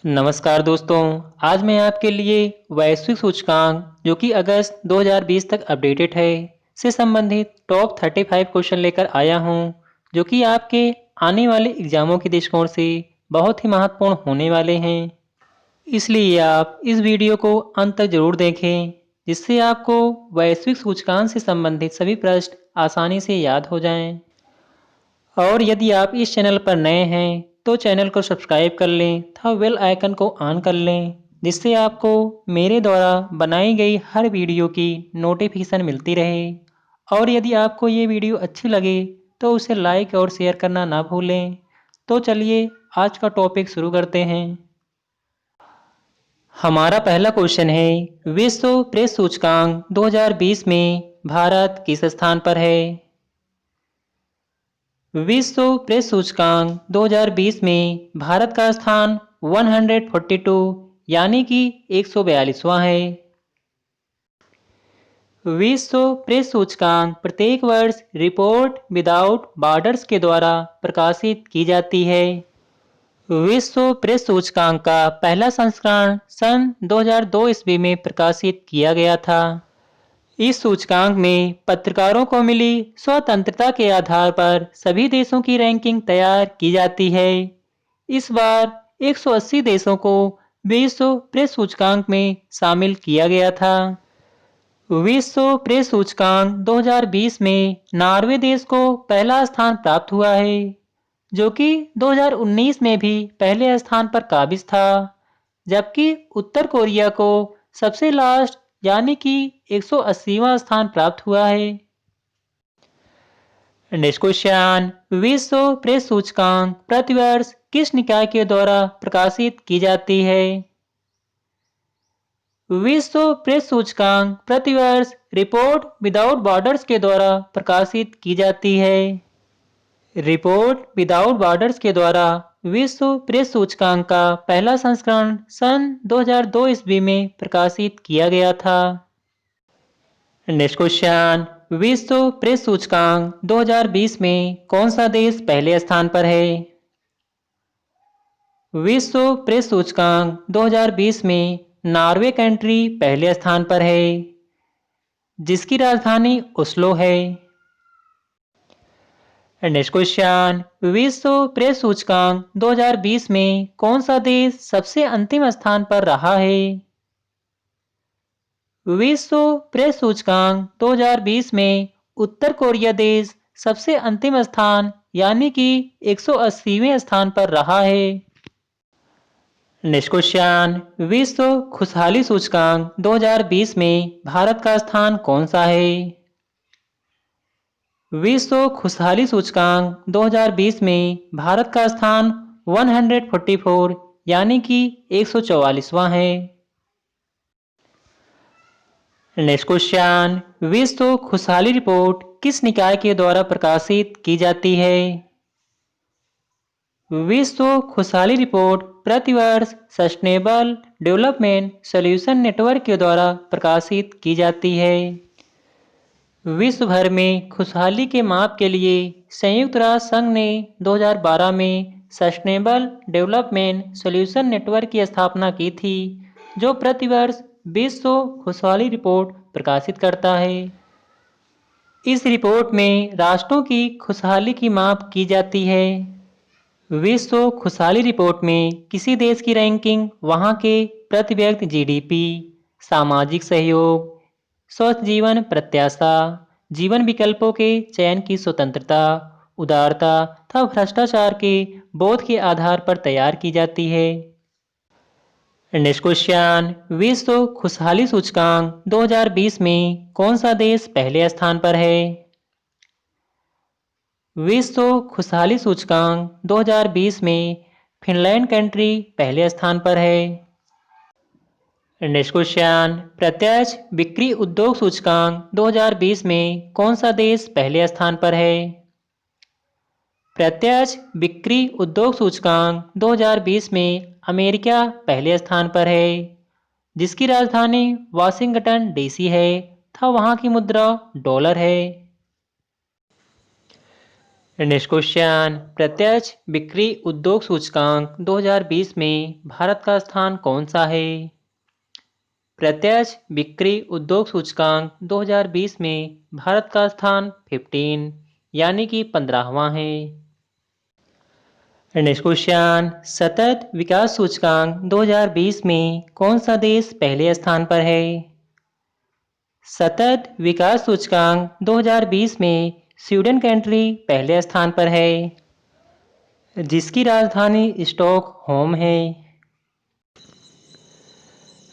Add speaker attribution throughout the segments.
Speaker 1: नमस्कार दोस्तों। आज मैं आपके लिए वैश्विक सूचकांक जो कि अगस्त 2020 तक अपडेटेड है से संबंधित टॉप 35 क्वेश्चन लेकर आया हूं, जो कि आपके आने वाले एग्जामों के दृष्टिकोण से बहुत ही महत्वपूर्ण होने वाले हैं। इसलिए आप इस वीडियो को अंत तक जरूर देखें, जिससे आपको वैश्विक सूचकांक से संबंधित सभी प्रश्न आसानी से याद हो जाएं। और यदि आप इस चैनल पर नए हैं तो चैनल को सब्सक्राइब कर लें तथा बेल आइकन को ऑन कर लें, जिससे आपको मेरे द्वारा बनाई गई हर वीडियो की नोटिफिकेशन मिलती रहे। और यदि आपको ये वीडियो अच्छी लगे तो उसे लाइक और शेयर करना ना भूलें। तो चलिए आज का टॉपिक शुरू करते हैं। हमारा पहला क्वेश्चन है, विश्व प्रेस सूचकांक 2020 में भारत किस स्थान पर है? विश्व प्रेस सूचकांक 2020 में भारत का स्थान 142 यानी कि 142वां है। विश्व प्रेस सूचकांक प्रत्येक वर्ष रिपोर्ट विदाउट बॉर्डर्स के द्वारा प्रकाशित की जाती है। विश्व प्रेस सूचकांक का पहला संस्करण सन 2002 ईस्वी में प्रकाशित किया गया था। इस सूचकांक में पत्रकारों को मिली स्वतंत्रता के आधार पर सभी देशों की रैंकिंग तैयार की जाती है। इस बार 180 देशों को विश्व प्रेस सूचकांक में शामिल किया गया था। विश्व प्रेस सूचकांक 2020 में नॉर्वे देश को पहला स्थान प्राप्त हुआ है, जो कि 2019 में भी पहले स्थान पर काबिज था, जबकि उत्तर कोरिया को सबसे लास्ट यानी कि 180वां स्थान प्राप्त हुआ है। नेक्स्ट क्वेश्चन, विश्व प्रेस सूचकांक प्रतिवर्ष किस निकाय के द्वारा प्रकाशित की जाती है? विश्व प्रेस सूचकांक प्रतिवर्ष रिपोर्ट विदाउट बॉर्डर्स के द्वारा प्रकाशित की जाती है। रिपोर्ट विदाउट बॉर्डर्स के द्वारा विश्व प्रेस सूचकांक का पहला संस्करण सन 2002 ईस्वी में प्रकाशित किया गया था। नेक्स्ट क्वेश्चन, विश्व प्रेस सूचकांक 2020 में कौन सा देश पहले स्थान पर है? विश्व प्रेस सूचकांक 2020 में नॉर्वे कंट्री पहले स्थान पर है, जिसकी राजधानी ओस्लो है। नेक्स्ट क्वेश्चन, विश्व प्रेस सूचकांक 2020 में कौन सा देश सबसे अंतिम स्थान पर रहा है? विश्व प्रेस सूचकांक 2020 में उत्तर कोरिया देश सबसे अंतिम स्थान यानी कि 180वें स्थान पर रहा है। नेक्स्ट क्वेश्चन, विश्व खुशहाली सूचकांक 2020 में भारत का स्थान कौन सा है? विश्व खुशहाली सूचकांक 2020 में भारत का स्थान 144 यानी कि 144वां है। नेक्स्ट क्वेश्चन, विश्व खुशहाली रिपोर्ट किस निकाय के द्वारा प्रकाशित की जाती है? विश्व खुशहाली रिपोर्ट प्रतिवर्ष सस्टेनेबल डेवलपमेंट सॉल्यूशन नेटवर्क के द्वारा प्रकाशित की जाती है। विश्व भर में खुशहाली के माप के लिए संयुक्त राष्ट्र संघ ने 2012 में सस्टेनेबल डेवलपमेंट सॉल्यूशन नेटवर्क की स्थापना की थी, जो प्रतिवर्ष विश्व खुशहाली रिपोर्ट प्रकाशित करता है। इस रिपोर्ट में राष्ट्रों की खुशहाली की माप की जाती है। विश्व खुशहाली रिपोर्ट में किसी देश की रैंकिंग वहां के प्रति व्यक्ति जीडीपी, सामाजिक सहयोग, स्वस्थ जीवन प्रत्याशा, जीवन विकल्पों के चयन की स्वतंत्रता, उदारता तथा भ्रष्टाचार के बोध के आधार पर तैयार की जाती है। नेक्स्ट क्वेश्चन, विश्व खुशहाली सूचकांक 2020 में कौन सा देश पहले स्थान पर है? विश्व खुशहाली सूचकांक 2020 में फिनलैंड कंट्री पहले स्थान पर है। नेक्स्ट क्वेश्चन, प्रत्यक्ष बिक्री उद्योग सूचकांक 2020 में कौन सा देश पहले स्थान पर है? प्रत्यक्ष बिक्री उद्योग सूचकांक 2020 में अमेरिका पहले स्थान पर है, जिसकी राजधानी वाशिंगटन डीसी है तथा वहां की मुद्रा डॉलर है। नेक्स्ट क्वेश्चन, प्रत्यक्ष बिक्री उद्योग सूचकांक 2020 में भारत का स्थान कौन सा है? प्रत्यक्ष बिक्री उद्योग सूचकांक 2020 में भारत का स्थान 15 यानी कि 15वां है। नेक्स्ट क्वेश्चन, सतत विकास सूचकांक 2020 में कौन सा देश पहले स्थान पर है? सतत विकास सूचकांक 2020 में स्वीडन कंट्री पहले स्थान पर है, जिसकी राजधानी स्टॉकहोम है।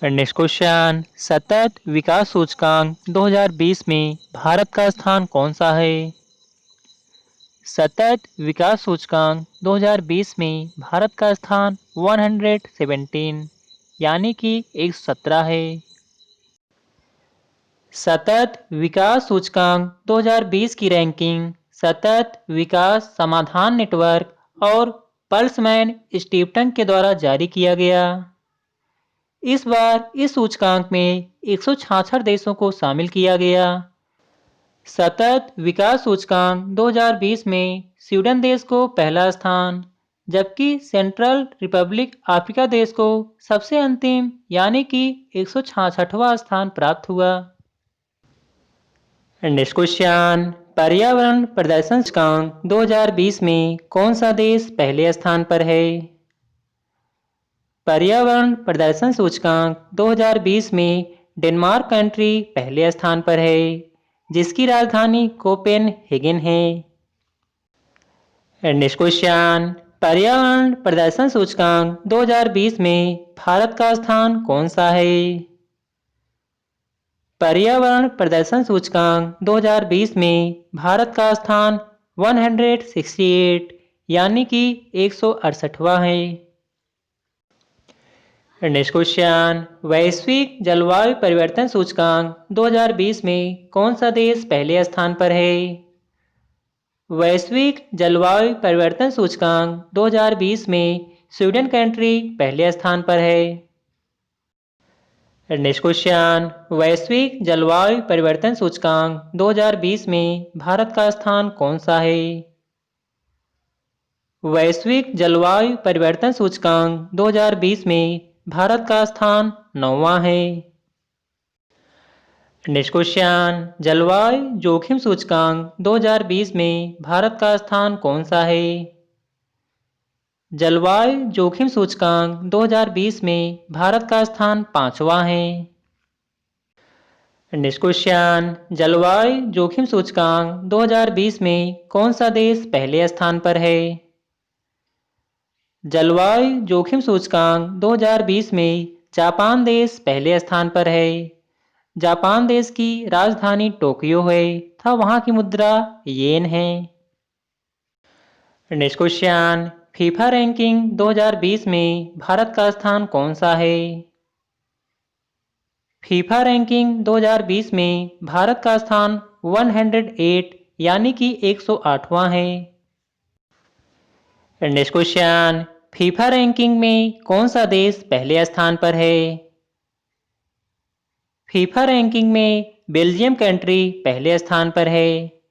Speaker 1: नेक्स्ट क्वेश्चन, सतत विकास सूचकांक 2020 में भारत का स्थान कौन सा है? सतत विकास सूचकांक 2020 में भारत का स्थान 117 यानी कि 117 है। सतत विकास सूचकांक 2020 की रैंकिंग सतत विकास समाधान नेटवर्क और पल्समैन स्टीफटन के द्वारा जारी किया गया। इस बार इस सूचकांक में 166 देशों को शामिल किया गया। सतत विकास सूचकांक 2020 में स्वीडन देश को पहला स्थान, जबकि सेंट्रल रिपब्लिक अफ्रीका देश को सबसे अंतिम यानी कि 166वां स्थान प्राप्त हुआ। नेक्स्ट क्वेश्चन, पर्यावरण प्रदर्शन सूचकांक 2020 में कौन सा देश पहले स्थान पर है? पर्यावरण प्रदर्शन सूचकांक 2020 में डेनमार्क कंट्री पहले स्थान पर है, जिसकी राजधानी कोपेनहेगन है। नेक्स्ट क्वेश्चन, पर्यावरण प्रदर्शन सूचकांक 2020 में भारत का स्थान कौन सा है? पर्यावरण प्रदर्शन सूचकांक 2020 में भारत का स्थान 168 यानी कि 168वां है। नेक्स्ट क्वेश्चन, वैश्विक जलवायु परिवर्तन सूचकांक 2020 में कौन सा देश पहले स्थान पर है? वैश्विक जलवायु परिवर्तन सूचकांक 2020 में स्वीडन कंट्री पहले स्थान पर है। नेक्स्ट क्वेश्चन, वैश्विक जलवायु परिवर्तन सूचकांक 2020 में भारत का स्थान कौन सा है? वैश्विक जलवायु परिवर्तन सूचकांक 2020 में भारत का स्थान 9वां है। नेक्स्ट क्वेश्चन, जलवायु जोखिम सूचकांक 2020 में भारत का स्थान कौन सा है? जलवायु जोखिम सूचकांक 2020 में भारत का स्थान 5वां है। नेक्स्ट क्वेश्चन, जलवायु जोखिम सूचकांक 2020 में कौन सा देश पहले स्थान पर है? जलवायु जोखिम सूचकांक 2020 में जापान देश पहले स्थान पर है। जापान देश की राजधानी टोक्यो है तथा वहां की मुद्रा येन है। नेक्स्ट क्वेश्चन, फीफा रैंकिंग 2020 में भारत का स्थान कौन सा है? फीफा रैंकिंग 2020 में भारत का स्थान 108 यानी कि 108वां है। नेक्स्ट क्वेश्चन, फीफा रैंकिंग में कौन सा देश पहले स्थान पर है? फीफा रैंकिंग में बेल्जियम कंट्री पहले स्थान पर है।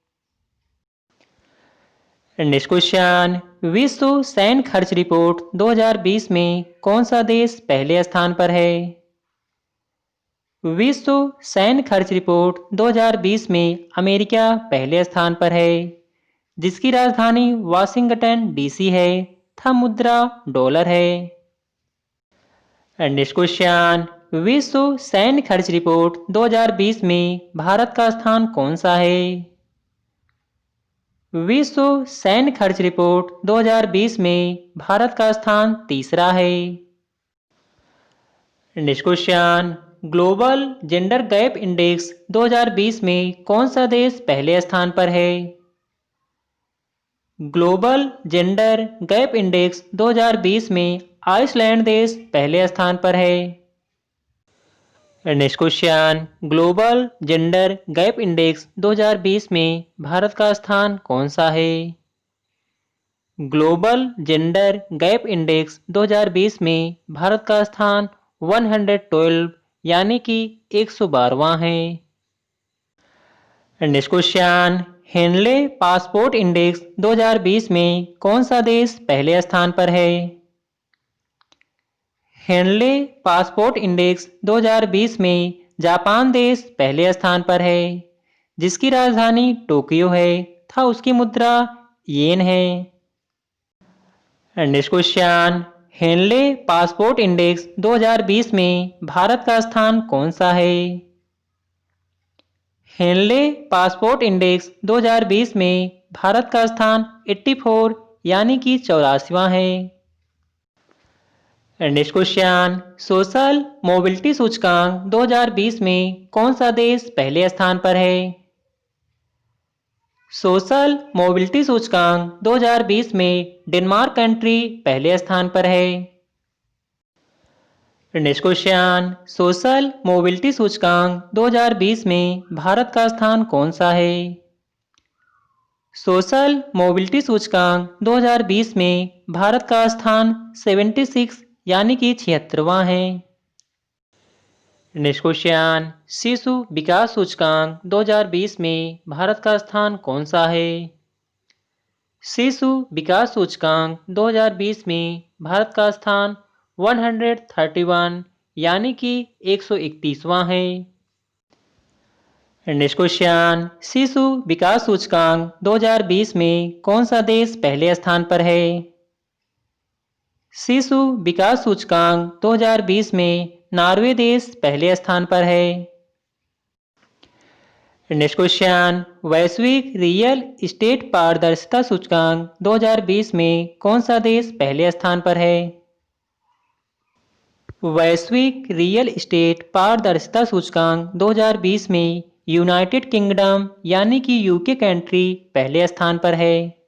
Speaker 1: नेक्स्ट क्वेश्चन, विश्व सैन्य खर्च रिपोर्ट 2020 में कौन सा देश पहले स्थान पर है? विश्व सैन्य खर्च रिपोर्ट 2020 में अमेरिका पहले स्थान पर है, जिसकी राजधानी वाशिंगटन डीसी है तथा मुद्रा डॉलर है। नेक्स्ट क्वेश्चन, विश्व सैन्य खर्च रिपोर्ट 2020 में भारत का स्थान कौन सा है? विश्व सैन्य खर्च रिपोर्ट 2020 में भारत का स्थान 3रा है। Next question, global gender gap index 2020 में कौन सा देश पहले स्थान पर है? ग्लोबल जेंडर गैप इंडेक्स 2020 में आइसलैंड देश पहले स्थान पर है। Next question, global gender gap index 2020 में भारत का स्थान कौन सा है? ग्लोबल जेंडर गैप इंडेक्स 2020 में भारत का स्थान 112 यानी कि 112वां है। Next question, Henley passport index 2020 में कौन सा देश पहले स्थान पर है? हेनले पासपोर्ट इंडेक्स 2020 में जापान देश पहले स्थान पर है, जिसकी राजधानी टोक्यो है तथा उसकी मुद्रा येन है। Next question, Henley passport index 2020 में भारत का स्थान कौन सा है? हेनले पासपोर्ट इंडेक्स 2020 में भारत का स्थान 84 यानी कि 84वां है। नेक्स्ट क्वेश्चन, सोशल मोबिलिटी सूचकांक 2020 में कौन सा देश पहले स्थान पर है? सोशल मोबिलिटी सूचकांक 2020 में डेनमार्क कंट्री पहले स्थान पर है। नेक्स्ट क्वेश्चन, सोशल मोबिलिटी सूचकांक 2020 में भारत का स्थान कौन सा है? सोशल मोबिलिटी सूचकांक 2020 में भारत का स्थान 76 यानी कि 76वां है। नेक्स्ट क्वेश्चन, शिशु विकास सूचकांक 2020 में भारत का स्थान कौन सा है? शिशु विकास सूचकांक 2020 में भारत का स्थान 131 यानी कि 131वां है। नेक्स्ट क्वेश्चन, शिशु विकास सूचकांक 2020 में कौन सा देश पहले स्थान पर है? शिशु विकास सूचकांक 2020 में नॉर्वे देश पहले स्थान पर है। नेक्स्ट क्वेश्चन, वैश्विक रियल एस्टेट पारदर्शिता सूचकांक 2020 में कौन सा देश पहले स्थान पर है? वैश्विक रियल एस्टेट पारदर्शिता सूचकांक 2020 में यूनाइटेड किंगडम यानी कि यूके कंट्री पहले स्थान पर है।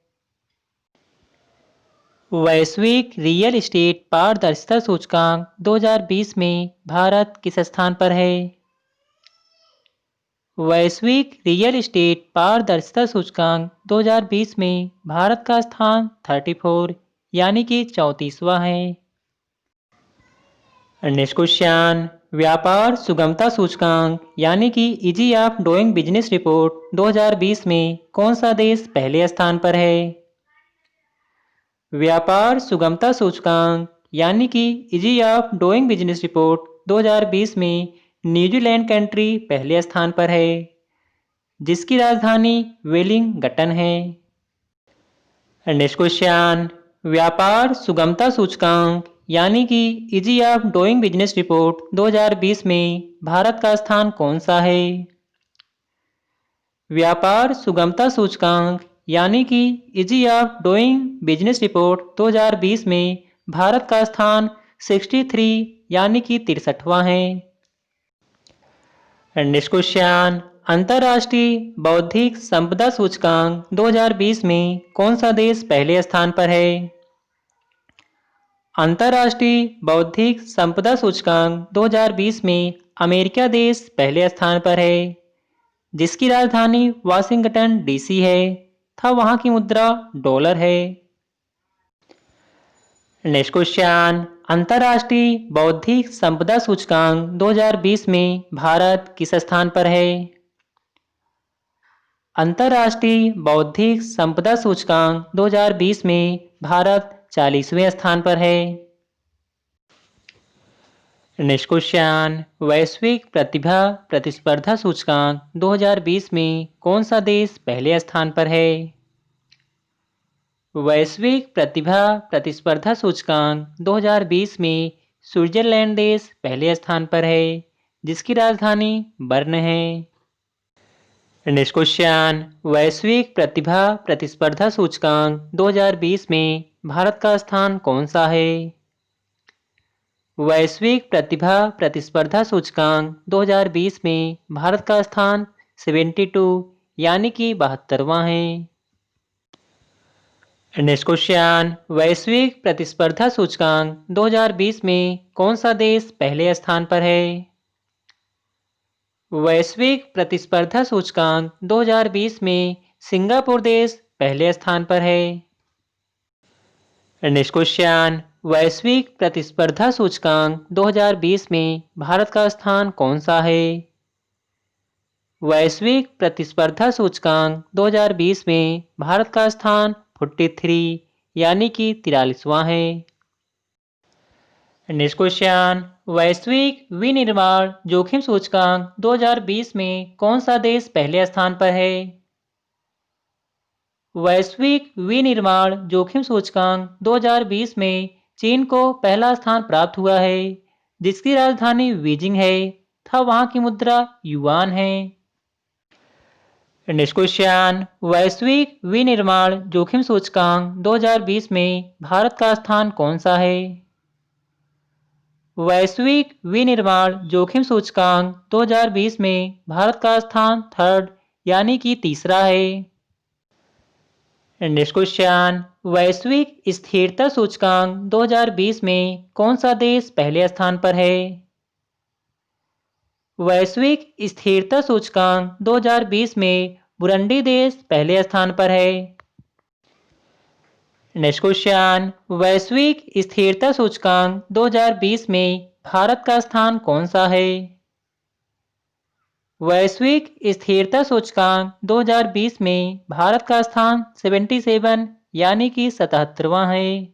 Speaker 1: वैश्विक रियल एस्टेट पारदर्शिता सूचकांक 2020 में भारत किस स्थान पर है? वैश्विक रियल एस्टेट पारदर्शिता सूचकांक 2020 में भारत का स्थान 34 यानी कि 34वां है। नेक्स्ट क्वेश्चन, व्यापार सुगमता सूचकांक यानी कि easy of doing business report 2020 में कौन सा देश पहले स्थान पर है? व्यापार सुगमता सूचकांक यानी कि easy of doing business report 2020 में न्यूजीलैंड कंट्री पहले स्थान पर है, जिसकी राजधानी वेलिंगटन है। नेक्स्ट क्वेश्चन, व्यापार सुगमता सूचकांक यानी कि easy of doing business report 2020 में भारत का स्थान कौन सा है? व्यापार सुगमता सूचकांक यानी कि easy of doing business report 2020 में भारत का स्थान 63 यानी कि 63वां है। नेक्स्ट क्वेश्चन, अंतर्राष्ट्रीय बौद्धिक संपदा सूचकांक 2020 में कौन सा देश पहले स्थान पर है? अंतर्राष्ट्रीय बौद्धिक संपदा सूचकांक 2020 में अमेरिका देश पहले स्थान पर है, जिसकी राजधानी वाशिंगटन डीसी है तथा वहां की मुद्रा डॉलर है। नेक्स्ट क्वेश्चन, अंतर्राष्ट्रीय बौद्धिक संपदा सूचकांक 2020 में भारत किस स्थान पर है? अंतर्राष्ट्रीय बौद्धिक संपदा सूचकांक 2020 में भारत 40वें स्थान पर है। नेक्स्ट क्वेश्चन, वैश्विक प्रतिभा प्रतिस्पर्धा सूचकांक 2020 में कौन सा देश पहले स्थान पर है? वैश्विक प्रतिभा प्रतिस्पर्धा सूचकांक 2020 में स्विट्जरलैंड देश पहले स्थान पर है, जिसकी राजधानी बर्न है। नेक्स्ट क्वेश्चन, वैश्विक प्रतिभा प्रतिस्पर्धा सूचकांक 2020 में भारत का स्थान कौन सा है? वैश्विक प्रतिभा प्रतिस्पर्धा सूचकांक 2020 में भारत का स्थान 72 यानी कि 72वां है। नेक्स्ट क्वेश्चन, वैश्विक प्रतिस्पर्धा सूचकांक 2020 में कौन सा देश पहले स्थान पर है? वैश्विक प्रतिस्पर्धा सूचकांक 2020 में सिंगापुर देश पहले स्थान पर है। नेक्स्ट क्वेश्चन, वैश्विक प्रतिस्पर्धा सूचकांक 2020 में भारत का स्थान कौन सा है? वैश्विक प्रतिस्पर्धा सूचकांक 2020 में भारत का स्थान 43 यानी कि 43वां है। नेक्स्ट क्वेश्चन, वैश्विक विनिर्माण जोखिम सूचकांक 2020 में कौन सा देश पहले स्थान पर है? वैश्विक विनिर्माण जोखिम सूचकांक 2020 में चीन को पहला स्थान प्राप्त हुआ है, जिसकी राजधानी बीजिंग है तथा वहां की मुद्रा युआन है। नेक्स्ट क्वेश्चन, वैश्विक विनिर्माण जोखिम सूचकांक 2020 में भारत का स्थान कौन सा है? वैश्विक विनिर्माण जोखिम सूचकांक 2020 में भारत का स्थान थर्ड यानी कि तीसरा है। नेक्स्ट क्वेश्चन, वैश्विक स्थिरता सूचकांक 2020 में कौन सा देश पहले स्थान पर है? वैश्विक स्थिरता सूचकांक 2020 में बुरुंडी देश पहले स्थान पर है। नेक्स्ट क्वेश्चन, वैश्विक स्थिरता सूचकांक 2020 में भारत का स्थान कौन सा है? वैश्विक स्थिरता सूचकांक 2020 में भारत का स्थान 77 यानी कि 77वां है।